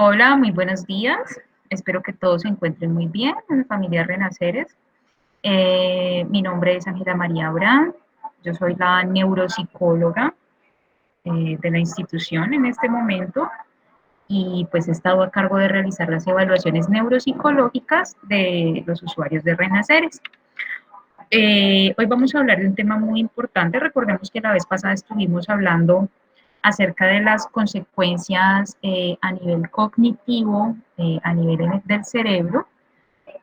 Hola, muy buenos días. Espero que todos se encuentren muy bien en la familia Renaceres. Mi nombre es Ángela María Abraham. Yo soy la neuropsicóloga de la institución en este momento y pues he estado a cargo de realizar las evaluaciones neuropsicológicas de los usuarios de Renaceres. Hoy vamos a hablar de un tema muy importante. Recordemos que la vez pasada estuvimos hablando acerca de las consecuencias a nivel cognitivo, a nivel del cerebro,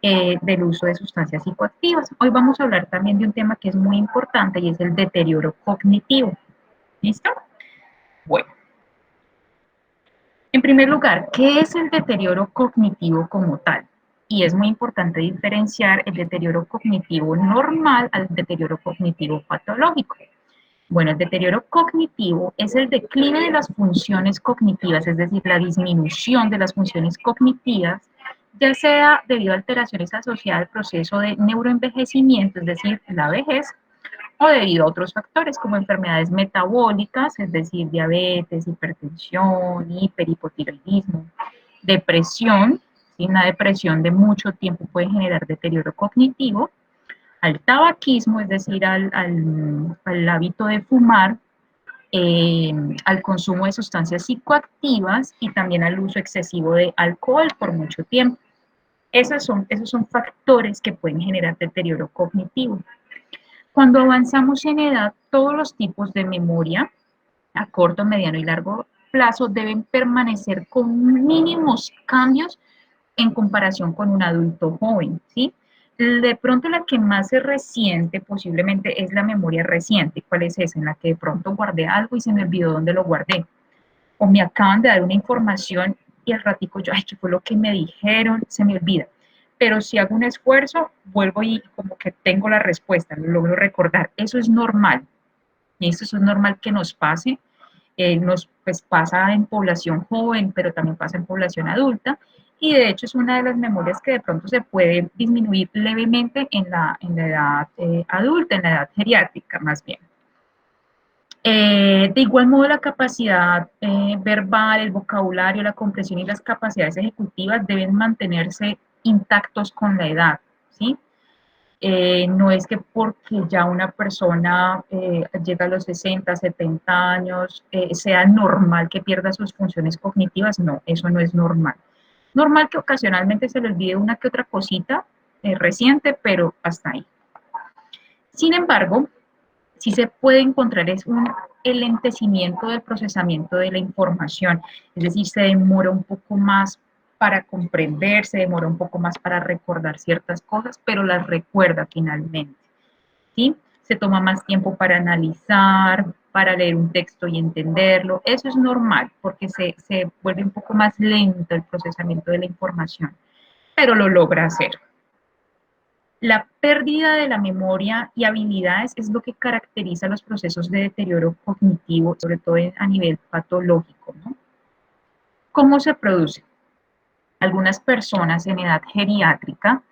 del uso de sustancias psicoactivas. Hoy vamos a hablar también de un tema que es muy importante y es el deterioro cognitivo. ¿Listo? Bueno, en primer lugar, ¿qué es el deterioro cognitivo como tal? Y es muy importante diferenciar el deterioro cognitivo normal al deterioro cognitivo patológico. Bueno, el deterioro cognitivo es el declive de las funciones cognitivas, es decir, la disminución de las funciones cognitivas, ya sea debido a alteraciones asociadas al proceso de neuroenvejecimiento, es decir, la vejez, o debido a otros factores como enfermedades metabólicas, es decir, diabetes, hipertensión, hiperhipotiroidismo, depresión, ¿sí? Una depresión de mucho tiempo puede generar deterioro cognitivo, al tabaquismo, es decir, al hábito de fumar, eh, al consumo de sustancias psicoactivas y también al uso excesivo de alcohol por mucho tiempo. Esos son factores que pueden generar deterioro cognitivo. Cuando avanzamos en edad, todos los tipos de memoria a corto, mediano y largo plazo deben permanecer con mínimos cambios en comparación con un adulto joven, ¿sí? De pronto la que más se resiente posiblemente es la memoria reciente. ¿Cuál es esa? En la que de pronto guardé algo y se me olvidó dónde lo guardé. O me acaban de dar una información y al ratico yo, ay, ¿qué fue lo que me dijeron? Se me olvida. Pero si hago un esfuerzo, vuelvo y como que tengo la respuesta, lo logro recordar. Eso es normal. Y eso es normal que nos pase, nos pues, pasa en población joven, pero también pasa en población adulta, y de hecho es una de las memorias que de pronto se puede disminuir levemente en la edad adulta, en la edad geriátrica más bien. De igual modo, la capacidad verbal, el vocabulario, la comprensión y las capacidades ejecutivas deben mantenerse intactos con la edad, ¿sí? No es que porque ya una persona llega a los 60, 70 años, sea normal que pierda sus funciones cognitivas, no, eso no es normal. Normal que ocasionalmente se le olvide una que otra cosita reciente, pero hasta ahí. Sin embargo, sí se puede encontrar es un lentecimiento del procesamiento de la información, es decir, se demora un poco más para comprender, se demora un poco más para recordar ciertas cosas, pero las recuerda finalmente, ¿sí? Se toma más tiempo para analizar, para leer un texto y entenderlo. Eso es normal porque se vuelve un poco más lento el procesamiento de la información, pero lo logra hacer. La pérdida de la memoria y habilidades es lo que caracteriza los procesos de deterioro cognitivo, sobre todo a nivel patológico, ¿no? ¿Cómo se produce? Algunas personas en edad geriátrica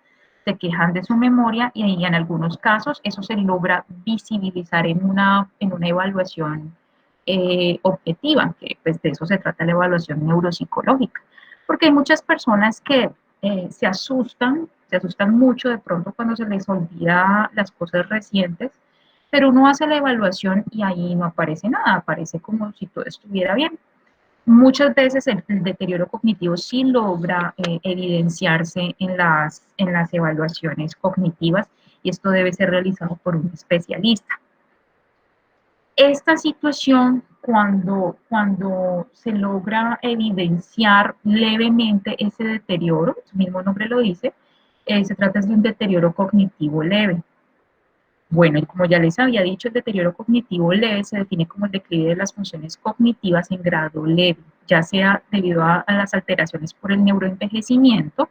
se quejan de su memoria y en algunos casos eso se logra visibilizar en una evaluación objetiva, que pues de eso se trata la evaluación neuropsicológica, porque hay muchas personas que se asustan mucho de pronto cuando se les olvida las cosas recientes, pero uno hace la evaluación y ahí no aparece nada, aparece como si todo estuviera bien. Muchas veces el deterioro cognitivo sí logra evidenciarse en las evaluaciones cognitivas y esto debe ser realizado por un especialista. Esta situación, cuando se logra evidenciar levemente ese deterioro, su mismo nombre lo dice, se trata de un deterioro cognitivo leve. Bueno, y como ya les había dicho, el deterioro cognitivo leve se define como el declive de las funciones cognitivas en grado leve, ya sea debido a las alteraciones por el neuroenvejecimiento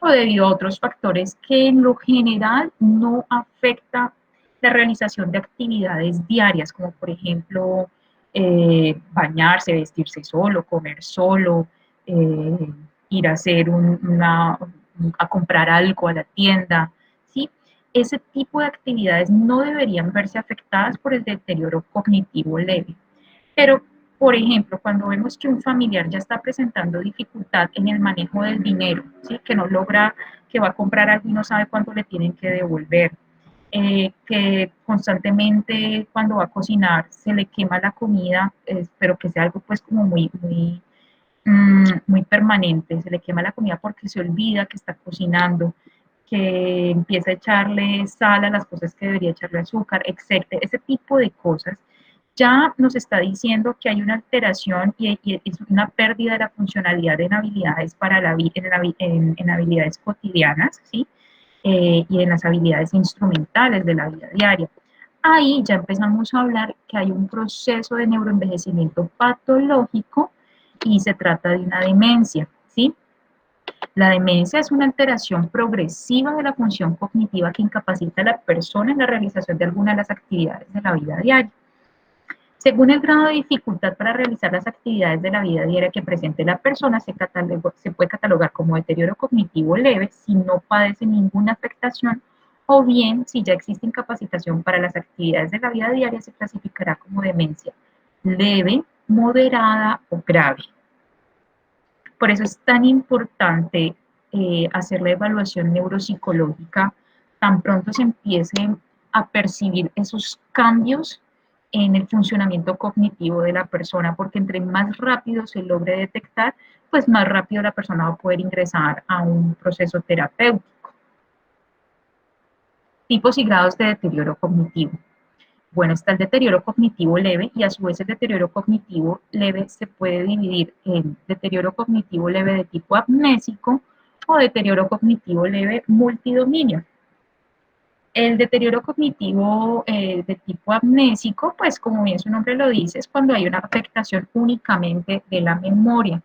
o debido a otros factores que en lo general no afecta la realización de actividades diarias, como por ejemplo bañarse, vestirse solo, comer solo, eh, ir a a comprar algo a la tienda, ¿sí? Ese tipo de actividades no deberían verse afectadas por el deterioro cognitivo leve. Pero, Por ejemplo, cuando vemos que un familiar ya está presentando dificultad en el manejo del dinero, ¿sí? Que no logra, que va a comprar algo y no sabe cuánto le tienen que devolver, que constantemente cuando va a cocinar se le quema la comida, pero que sea algo pues como muy permanente, se le quema la comida porque se olvida que está cocinando, que empieza a echarle sal a las cosas que debería echarle azúcar, etcétera. Ese tipo de cosas ya nos está diciendo que hay una alteración y es una pérdida de la funcionalidad en habilidades para en habilidades cotidianas, ¿sí? Y en las habilidades instrumentales de la vida diaria. Ahí ya empezamos a hablar que hay un proceso de neuroenvejecimiento patológico y se trata de una demencia, ¿sí? La demencia es una alteración progresiva de la función cognitiva que incapacita a la persona en la realización de alguna de las actividades de la vida diaria. Según el grado de dificultad para realizar las actividades de la vida diaria que presente la persona, se puede catalogar como deterioro cognitivo leve si no padece ninguna afectación, o bien si ya existe incapacitación para las actividades de la vida diaria, se clasificará como demencia leve, moderada o grave. Por eso es tan importante hacer la evaluación neuropsicológica tan pronto se empiecen a percibir esos cambios en el funcionamiento cognitivo de la persona, porque entre más rápido se logre detectar, pues más rápido la persona va a poder ingresar a un proceso terapéutico. Tipos y grados de deterioro cognitivo. Bueno, está el deterioro cognitivo leve y a su vez el deterioro cognitivo leve se puede dividir en deterioro cognitivo leve de tipo amnésico o deterioro cognitivo leve multidominio. El deterioro cognitivo de tipo amnésico, pues como bien su nombre lo dice, es cuando hay una afectación únicamente de la memoria.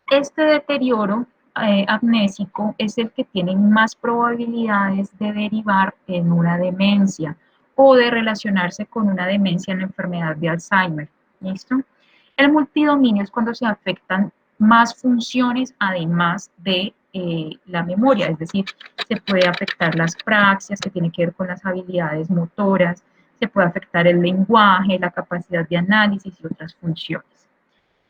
Este deterioro amnésico es el que tiene más probabilidades de derivar en una demencia o de relacionarse con una demencia en la enfermedad de Alzheimer. ¿Listo? El multidominio es cuando se afectan más funciones además de la memoria, es decir, se puede afectar las praxias que tienen que ver con las habilidades motoras, se puede afectar el lenguaje, la capacidad de análisis y otras funciones,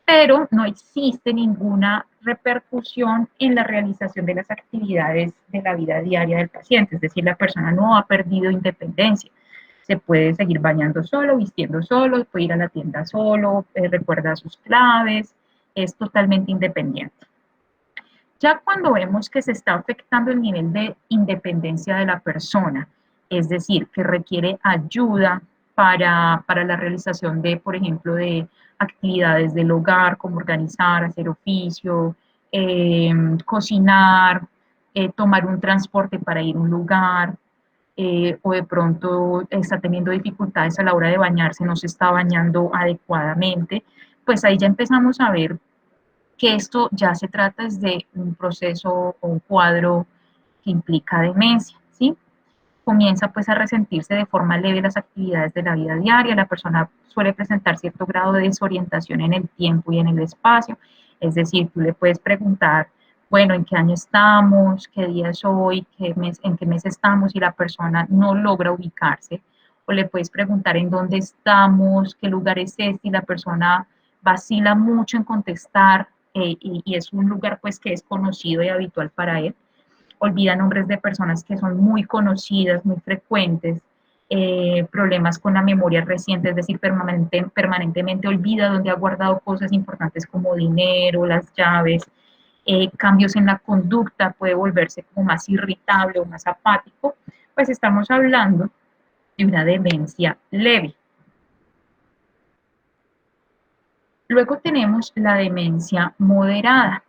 pero no existe ninguna repercusión en la realización de las actividades de la vida diaria del paciente, es decir, la persona no ha perdido independencia. Se puede seguir bañando solo, vistiendo solo, puede ir a la tienda solo, recuerda sus claves, es totalmente independiente. Ya cuando vemos que se está afectando el nivel de independencia de la persona, es decir, que requiere ayuda para la realización de, por ejemplo, de actividades del hogar, como organizar, hacer oficio, cocinar, tomar un transporte para ir a un lugar, o de pronto está teniendo dificultades a la hora de bañarse, no se está bañando adecuadamente, pues ahí ya empezamos a ver que esto ya se trata de un proceso o un cuadro que implica demencia, ¿sí? Comienza pues a resentirse de forma leve las actividades de la vida diaria, la persona suele presentar cierto grado de desorientación en el tiempo y en el espacio, es decir, tú le puedes preguntar, bueno, ¿en qué año estamos? ¿Qué día es hoy? ¿En qué mes estamos? Y la persona no logra ubicarse. O le puedes preguntar en dónde estamos, qué lugar es este, y la persona vacila mucho en contestar, y es un lugar pues que es conocido y habitual para él. Olvida nombres de personas que son muy conocidas, muy frecuentes, problemas con la memoria reciente, es decir, permanentemente olvida dónde ha guardado cosas importantes como dinero, las llaves, cambios en la conducta, puede volverse como más irritable o más apático, pues estamos hablando de una demencia leve. Luego tenemos la demencia moderada.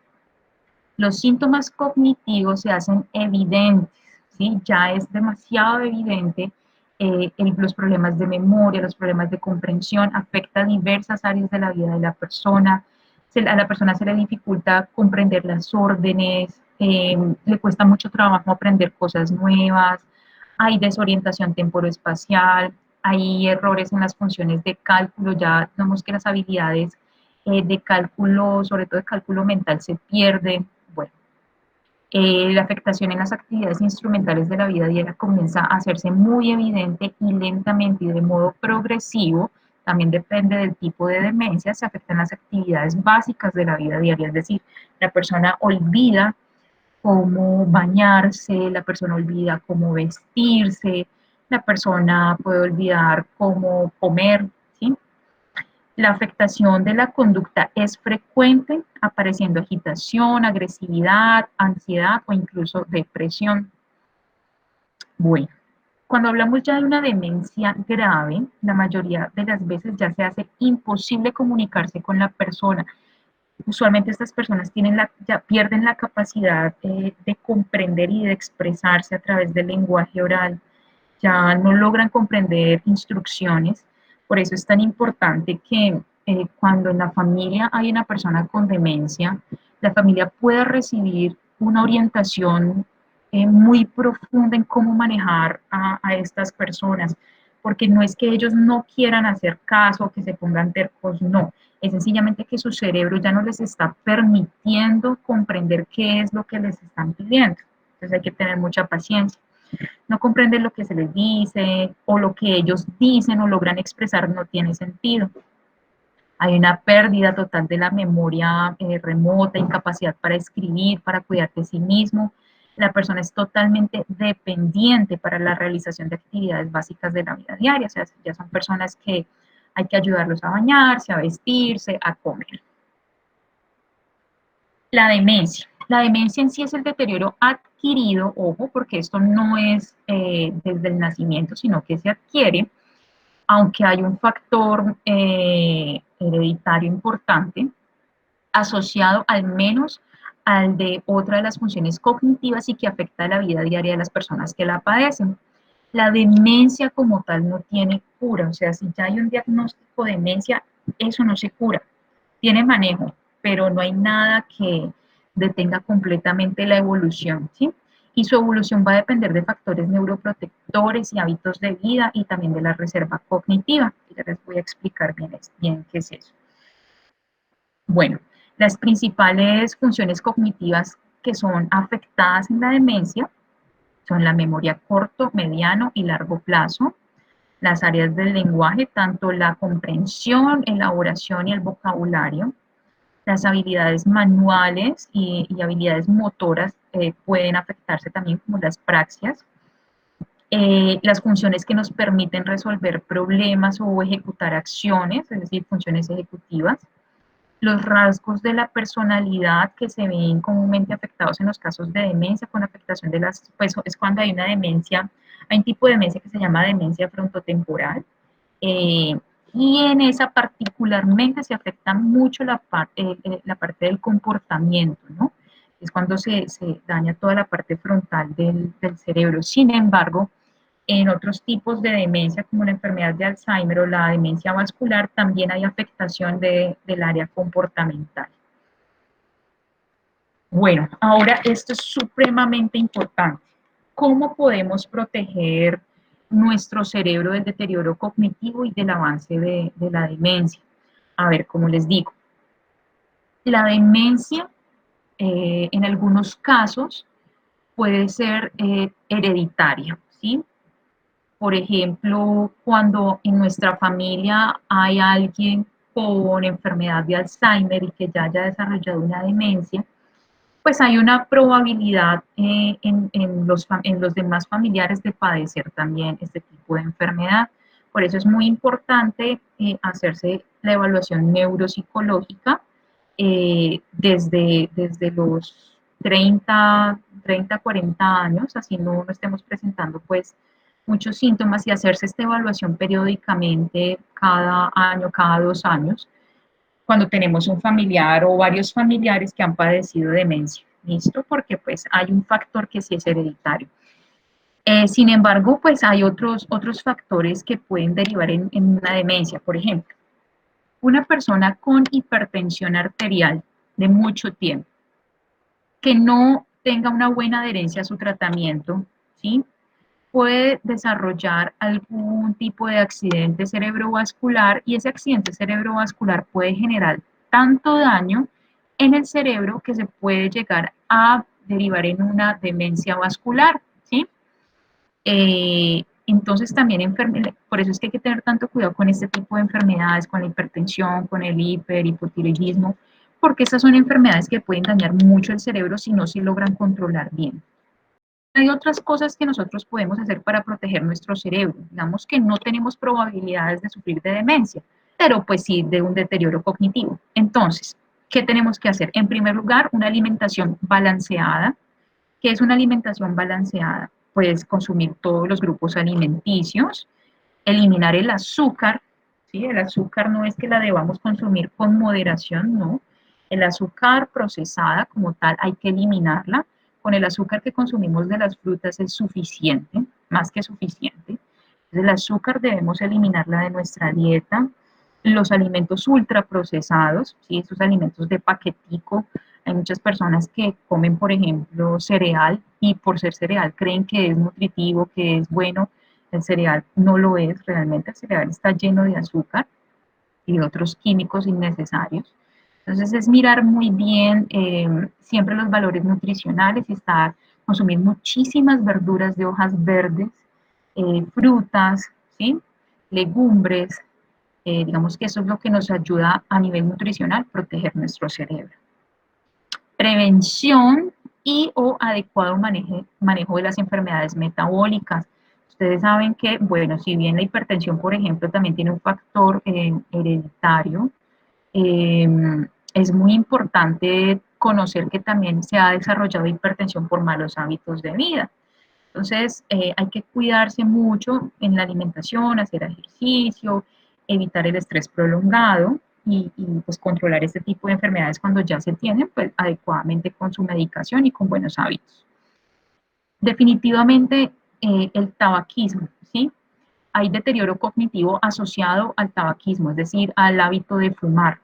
Los síntomas cognitivos se hacen evidentes, ¿sí? Ya es demasiado evidente, los problemas de memoria, los problemas de comprensión, afecta diversas áreas de la vida de la persona, a la persona se le dificulta comprender las órdenes, le cuesta mucho trabajo aprender cosas nuevas, hay desorientación temporoespacial, hay errores en las funciones de cálculo, ya vemos que las habilidades de cálculo, sobre todo de cálculo mental, se pierden. Bueno, la afectación en las actividades instrumentales de la vida diaria comienza a hacerse muy evidente y lentamente y de modo progresivo También depende del tipo de demencia, se afectan las actividades básicas de la vida diaria, es decir, la persona olvida cómo bañarse, la persona olvida cómo vestirse, la persona puede olvidar cómo comer, ¿sí? La afectación de la conducta es frecuente, apareciendo agitación, agresividad, ansiedad o incluso depresión. Bueno, cuando hablamos ya de una demencia grave, la mayoría de las veces ya se hace imposible comunicarse con la persona. Usualmente estas personas ya pierden la capacidad de comprender y de expresarse a través del lenguaje oral, ya no logran comprender instrucciones. Por eso es tan importante que cuando en la familia hay una persona con demencia, la familia pueda recibir una orientación muy profunda en cómo manejar a estas personas, porque no es que ellos no quieran hacer caso, que se pongan tercos, no, es sencillamente que su cerebro ya no les está permitiendo comprender qué es lo que les están pidiendo. Entonces hay que tener mucha paciencia. No comprenden lo que se les dice o lo que ellos dicen o logran expresar no tiene sentido. Hay una pérdida total de la memoria remota, incapacidad para escribir, para cuidar de sí mismo. La persona es totalmente dependiente para la realización de actividades básicas de la vida diaria. O sea, ya son personas que hay que ayudarlos a bañarse, a vestirse, a comer. La demencia. La demencia en sí es el deterioro adquirido, ojo, porque esto no es desde el nacimiento, sino que se adquiere, aunque hay un factor hereditario importante asociado al menos al de otra de las funciones cognitivas y que afecta la vida diaria de las personas que la padecen. La demencia como tal no tiene cura, o sea, si ya hay un diagnóstico de demencia, eso no se cura, tiene manejo, pero no hay nada que detenga completamente la evolución, ¿sí? Y su evolución va a depender de factores neuroprotectores y hábitos de vida y también de la reserva cognitiva. Ya les voy a explicar bien qué es eso. Bueno, las principales funciones cognitivas que son afectadas en la demencia son la memoria corto, mediano y largo plazo, las áreas del lenguaje, tanto la comprensión, elaboración y el vocabulario, las habilidades manuales y habilidades motoras pueden afectarse también como las praxias, las funciones que nos permiten resolver problemas o ejecutar acciones, es decir, funciones ejecutivas, los rasgos de la personalidad que se ven comúnmente afectados en los casos de demencia con afectación de las, pues es cuando hay una demencia, hay un tipo de demencia que se llama demencia frontotemporal, eh, y en esa particularmente se afecta mucho la parte del comportamiento, ¿no? Es cuando se daña toda la parte frontal del cerebro. Sin embargo, en otros tipos de demencia, como la enfermedad de Alzheimer o la demencia vascular, también hay afectación del área comportamental. Bueno, ahora esto es supremamente importante. ¿Cómo podemos proteger nuestro cerebro del deterioro cognitivo y del avance de la demencia? A ver, como les digo, la demencia en algunos casos puede ser hereditaria, ¿sí? Por ejemplo, cuando en nuestra familia hay alguien con enfermedad de Alzheimer y que ya haya desarrollado una demencia, pues hay una probabilidad en los demás familiares de padecer también este tipo de enfermedad. Por eso es muy importante hacerse la evaluación neuropsicológica desde los 40 años, así no estemos presentando pues muchos síntomas y hacerse esta evaluación periódicamente cada año, cada 2 años, cuando tenemos un familiar o varios familiares que han padecido demencia. ¿Listo? Porque pues hay un factor que sí es hereditario. Sin embargo, pues hay otros factores que pueden derivar en una demencia. Por ejemplo, una persona con hipertensión arterial de mucho tiempo, que no tenga una buena adherencia a su tratamiento, ¿sí? Puede desarrollar algún tipo de accidente cerebrovascular y ese accidente cerebrovascular puede generar tanto daño en el cerebro que se puede llegar a derivar en una demencia vascular, ¿sí? Entonces también por eso es que hay que tener tanto cuidado con este tipo de enfermedades, con la hipertensión, con el hipotiroidismo, porque estas son enfermedades que pueden dañar mucho el cerebro si no se logran controlar bien. Hay otras cosas que nosotros podemos hacer para proteger nuestro cerebro. Digamos que no tenemos probabilidades de sufrir de demencia, pero pues sí de un deterioro cognitivo. Entonces, ¿qué tenemos que hacer? En primer lugar, una alimentación balanceada. ¿Qué es una alimentación balanceada? Pues consumir todos los grupos alimenticios, eliminar el azúcar, ¿sí? El azúcar no es que la debamos consumir con moderación, no. El azúcar procesada como tal hay que eliminarla. Con el azúcar que consumimos de las frutas es suficiente, más que suficiente. El azúcar debemos eliminarla de nuestra dieta. Los alimentos ultraprocesados, ¿sí? Esos alimentos de paquetico. Hay muchas personas que comen, por ejemplo, cereal y por ser cereal creen que es nutritivo, que es bueno. El cereal no lo es realmente, el cereal está lleno de azúcar y de otros químicos innecesarios. Entonces es mirar muy bien siempre los valores nutricionales y consumir muchísimas verduras de hojas verdes, frutas, ¿sí? Legumbres, digamos que eso es lo que nos ayuda a nivel nutricional a proteger nuestro cerebro. Prevención y o adecuado manejo de las enfermedades metabólicas. Ustedes saben que, bueno, si bien la hipertensión, por ejemplo, también tiene un factor hereditario, eh, es muy importante conocer que también se ha desarrollado hipertensión por malos hábitos de vida. Entonces, hay que cuidarse mucho en la alimentación, hacer ejercicio, evitar el estrés prolongado y pues controlar este tipo de enfermedades cuando ya se tienen, pues adecuadamente con su medicación y con buenos hábitos. Definitivamente el tabaquismo, ¿sí? Hay deterioro cognitivo asociado al tabaquismo, es decir, al hábito de fumar.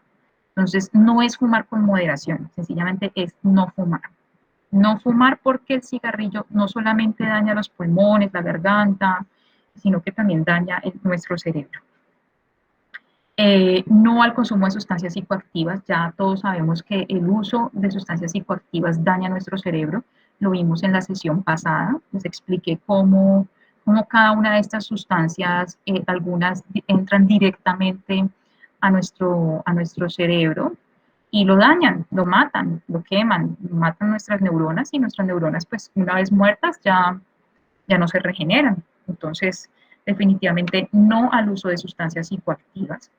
Entonces, no es fumar con moderación, sencillamente es no fumar. No fumar porque el cigarrillo no solamente daña los pulmones, la garganta, sino que también daña nuestro cerebro. No al consumo de sustancias psicoactivas, ya todos sabemos que el uso de sustancias psicoactivas daña nuestro cerebro, lo vimos en la sesión pasada, les expliqué cómo cada una de estas sustancias, algunas entran directamente a nuestro cerebro y lo dañan, lo matan, lo queman, matan nuestras neuronas y nuestras neuronas pues una vez muertas ya no se regeneran. Entonces, definitivamente no al uso de sustancias psicoactivas.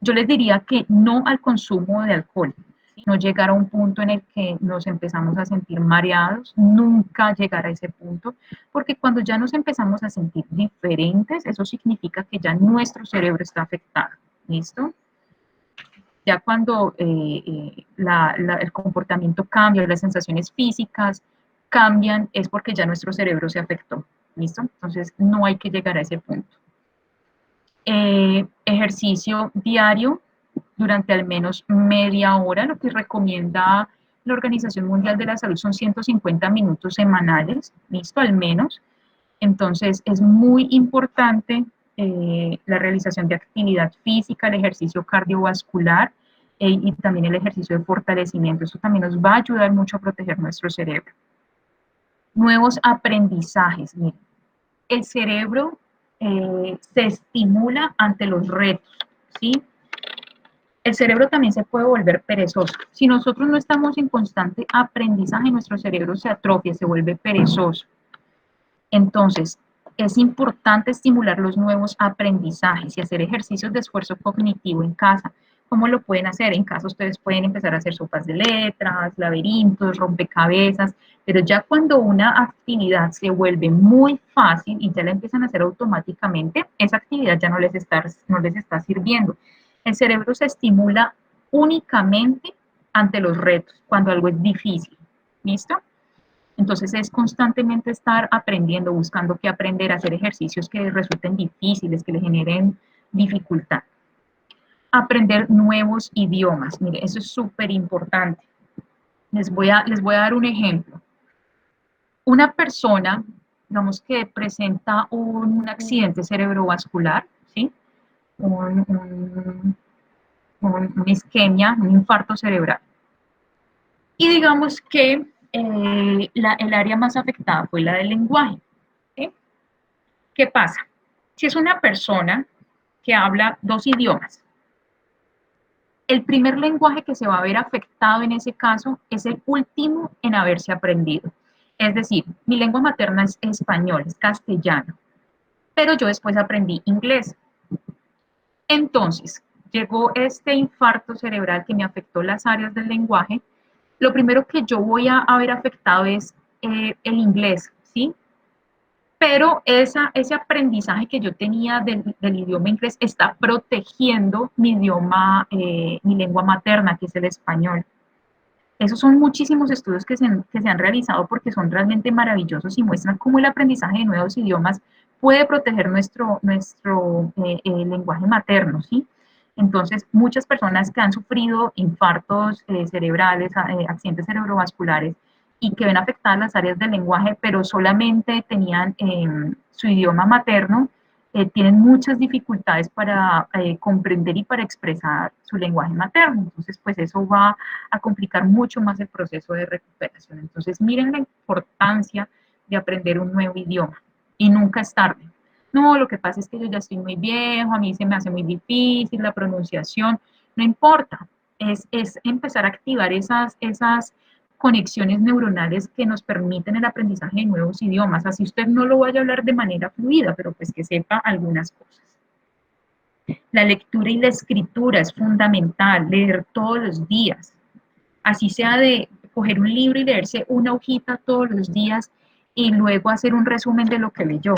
Yo les diría que no al consumo de alcohol, no llegar a un punto en el que nos empezamos a sentir mareados, nunca llegar a ese punto, porque cuando ya nos empezamos a sentir diferentes, eso significa que ya nuestro cerebro está afectado, ¿listo? Ya cuando el comportamiento cambia, las sensaciones físicas cambian, es porque ya nuestro cerebro se afectó, ¿listo? Entonces no hay que llegar a ese punto. Ejercicio diario durante al menos media hora, lo que recomienda la Organización Mundial de la Salud son 150 minutos semanales, listo, al menos. Entonces es muy importante la realización de actividad física, el ejercicio cardiovascular y también el ejercicio de fortalecimiento. Eso también nos va a ayudar mucho a proteger nuestro cerebro. Nuevos aprendizajes. Miren, el cerebro se estimula ante los retos, ¿sí? El cerebro también se puede volver perezoso. Si nosotros no estamos en constante aprendizaje, nuestro cerebro se atrofia, se vuelve perezoso. Entonces, es importante estimular los nuevos aprendizajes y hacer ejercicios de esfuerzo cognitivo en casa. ¿Cómo lo pueden hacer? En casa ustedes pueden empezar a hacer sopas de letras, laberintos, rompecabezas, pero ya cuando una actividad se vuelve muy fácil y ya la empiezan a hacer automáticamente, esa actividad ya no les está sirviendo. El cerebro se estimula únicamente ante los retos, cuando algo es difícil. ¿Listo? Entonces es constantemente estar aprendiendo, buscando qué aprender, hacer ejercicios que resulten difíciles, que le generen dificultad. Aprender nuevos idiomas, mire, eso es súper importante. Les voy a dar un ejemplo. Una persona, digamos que presenta un accidente cerebrovascular, ¿sí? Una isquemia, un infarto cerebral. Y digamos que el área más afectada fue la del lenguaje. ¿Sí? ¿Qué pasa? Si es una persona que habla 2 idiomas, el primer lenguaje que se va a ver afectado en ese caso es el último en haberse aprendido. Es decir, mi lengua materna es español, es castellano, pero yo después aprendí inglés. Entonces, llegó este infarto cerebral que me afectó las áreas del lenguaje. Lo primero que yo voy a ver afectado es el inglés, ¿sí? Pero ese aprendizaje que yo tenía del idioma inglés está protegiendo mi idioma, mi lengua materna, que es el español. Esos son muchísimos estudios que se han realizado porque son realmente maravillosos y muestran cómo el aprendizaje de nuevos idiomas puede proteger nuestro lenguaje materno, ¿sí? Entonces, muchas personas que han sufrido infartos cerebrales, accidentes cerebrovasculares y que ven afectadas las áreas del lenguaje, pero solamente tenían su idioma materno, tienen muchas dificultades para comprender y para expresar su lenguaje materno. Entonces, pues eso va a complicar mucho más el proceso de recuperación. Entonces, miren la importancia de aprender un nuevo idioma y nunca es tarde. No, lo que pasa es que yo ya estoy muy viejo, a mí se me hace muy difícil la pronunciación, no importa, es empezar a activar esas conexiones neuronales que nos permiten el aprendizaje de nuevos idiomas. Así usted no lo vaya a hablar de manera fluida, pero pues que sepa algunas cosas. La lectura y la escritura es fundamental, leer todos los días, así sea de coger un libro y leerse una hojita todos los días y luego hacer un resumen de lo que leyó.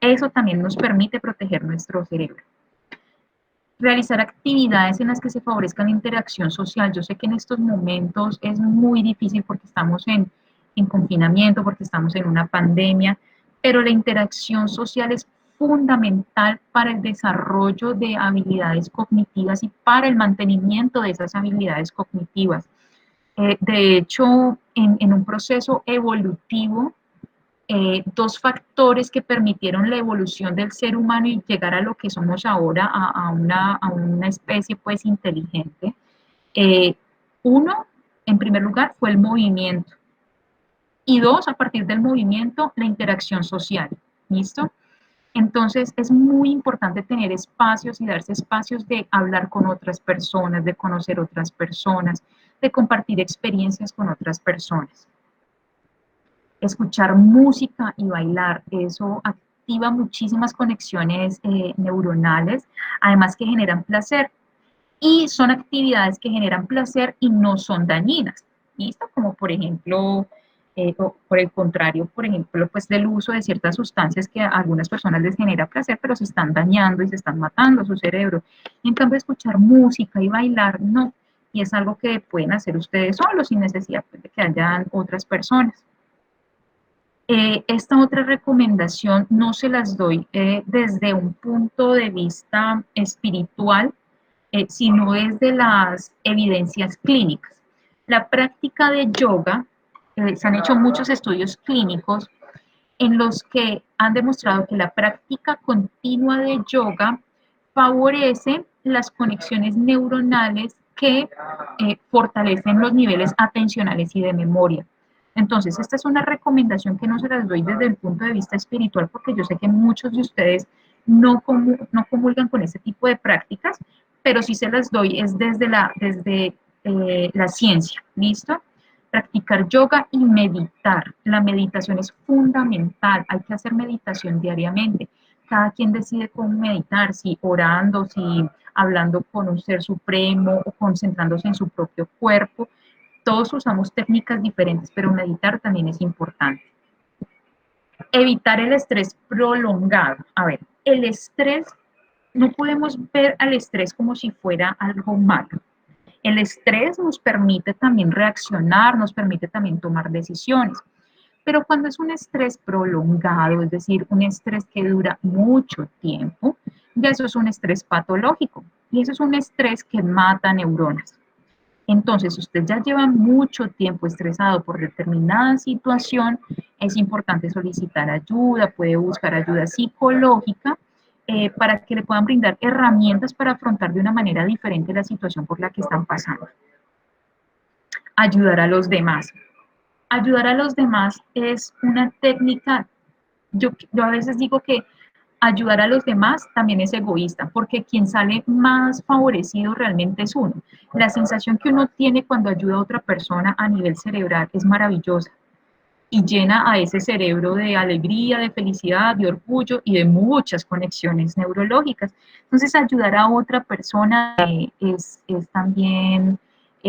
Eso también nos permite proteger nuestro cerebro. Realizar actividades en las que se favorezca la interacción social. Yo sé que en estos momentos es muy difícil porque estamos en confinamiento, porque estamos en una pandemia, pero la interacción social es fundamental para el desarrollo de habilidades cognitivas y para el mantenimiento de esas habilidades cognitivas. De hecho, en un proceso evolutivo, dos factores que permitieron la evolución del ser humano y llegar a lo que somos ahora, a una especie pues inteligente. Eh, Uno, en primer lugar, fue el movimiento. Y dos, a partir del movimiento, la interacción social. ¿Listo? Entonces es muy importante tener espacios y darse espacios de hablar con otras personas, de conocer otras personas, de compartir experiencias con otras personas. Escuchar música y bailar, eso activa muchísimas conexiones neuronales, además que generan placer. Y son actividades que generan placer y no son dañinas, ¿listo? Como por ejemplo, o por el contrario, por ejemplo, pues del uso de ciertas sustancias que a algunas personas les genera placer, pero se están dañando y se están matando su cerebro. En cambio, escuchar música y bailar, no. Y es algo que pueden hacer ustedes solos sin necesidad pues, de que hayan otras personas. Esta otra recomendación no se las doy desde un punto de vista espiritual, sino desde las evidencias clínicas. La práctica de yoga, se han hecho muchos estudios clínicos en los que han demostrado que la práctica continua de yoga favorece las conexiones neuronales que fortalecen los niveles atencionales y de memoria. Entonces, esta es una recomendación que no se las doy desde el punto de vista espiritual, porque yo sé que muchos de ustedes no comulgan con ese tipo de prácticas, pero sí se las doy es desde la ciencia, ¿listo? Practicar yoga y meditar. La meditación es fundamental, hay que hacer meditación diariamente. Cada quien decide cómo meditar, si orando, si hablando con un ser supremo o concentrándose en su propio cuerpo. Todos usamos técnicas diferentes, pero meditar también es importante. Evitar el estrés prolongado. A ver, el estrés, no podemos ver al estrés como si fuera algo malo. El estrés nos permite también reaccionar, nos permite también tomar decisiones. Pero cuando es un estrés prolongado, es decir, un estrés que dura mucho tiempo, ya eso es un estrés patológico y eso es un estrés que mata neuronas. Entonces, si usted ya lleva mucho tiempo estresado por determinada situación, es importante solicitar ayuda, puede buscar ayuda psicológica para que le puedan brindar herramientas para afrontar de una manera diferente la situación por la que están pasando. Ayudar a los demás. Ayudar a los demás es una técnica yo a veces digo que ayudar a los demás también es egoísta, porque quien sale más favorecido realmente es uno. La sensación que uno tiene cuando ayuda a otra persona a nivel cerebral es maravillosa y llena a ese cerebro de alegría, de felicidad, de orgullo y de muchas conexiones neurológicas. Entonces, ayudar a otra persona es también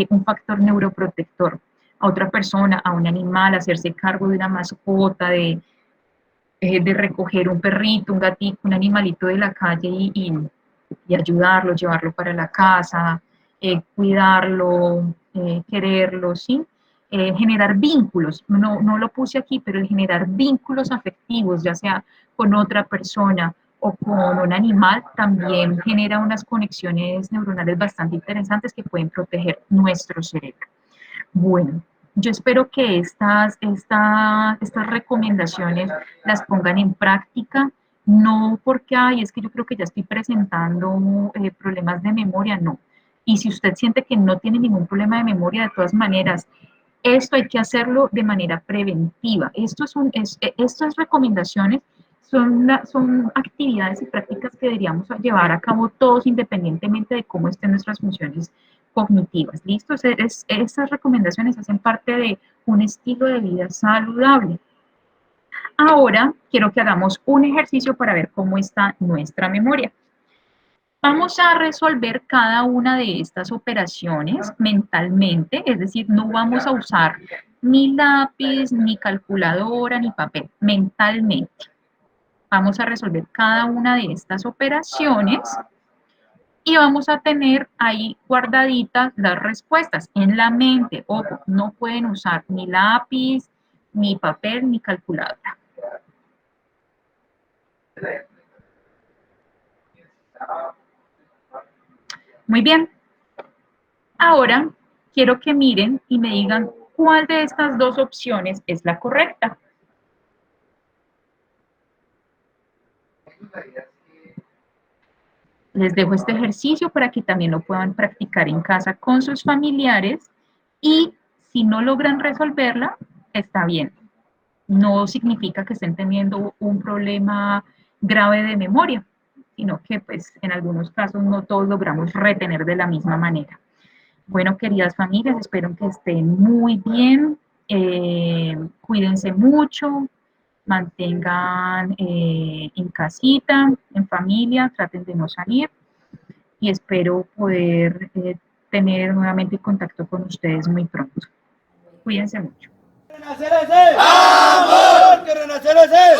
un factor neuroprotector. A otra persona, a un animal, hacerse cargo de una mascota, de recoger un perrito, un gatito, un animalito de la calle y ayudarlo, llevarlo para la casa, cuidarlo, quererlo, ¿sí? Generar vínculos, no lo puse aquí, pero el generar vínculos afectivos, ya sea con otra persona o con un animal, también genera unas conexiones neuronales bastante interesantes que pueden proteger nuestro cerebro. Bueno, yo espero que estas recomendaciones las pongan en práctica, no porque, ay, es que yo creo que ya estoy presentando problemas de memoria, no. Y si usted siente que no tiene ningún problema de memoria, de todas maneras, esto hay que hacerlo de manera preventiva. Estas recomendaciones son actividades y prácticas que deberíamos llevar a cabo todos independientemente de cómo estén nuestras funciones cognitivas. ¿Listo? Estas recomendaciones hacen parte de un estilo de vida saludable. Ahora quiero que hagamos un ejercicio para ver cómo está nuestra memoria. Vamos a resolver cada una de estas operaciones mentalmente, es decir, no vamos a usar ni lápiz, ni calculadora, ni papel, mentalmente. Vamos a resolver cada una de estas operaciones y vamos a tener ahí guardaditas las respuestas en la mente. Ojo, no pueden usar ni lápiz, ni papel, ni calculadora. Muy bien. Ahora quiero que miren y me digan cuál de estas dos opciones es la correcta. Les dejo este ejercicio para que también lo puedan practicar en casa con sus familiares y si no logran resolverla, está bien. No significa que estén teniendo un problema grave de memoria, sino que pues en algunos casos no todos logramos retener de la misma manera. Bueno, queridas familias, espero que estén muy bien, cuídense mucho, mantengan en casita, en familia, traten de no salir y espero poder tener nuevamente contacto con ustedes muy pronto. Cuídense mucho. ¡Vamos! ¡Que renacer ese!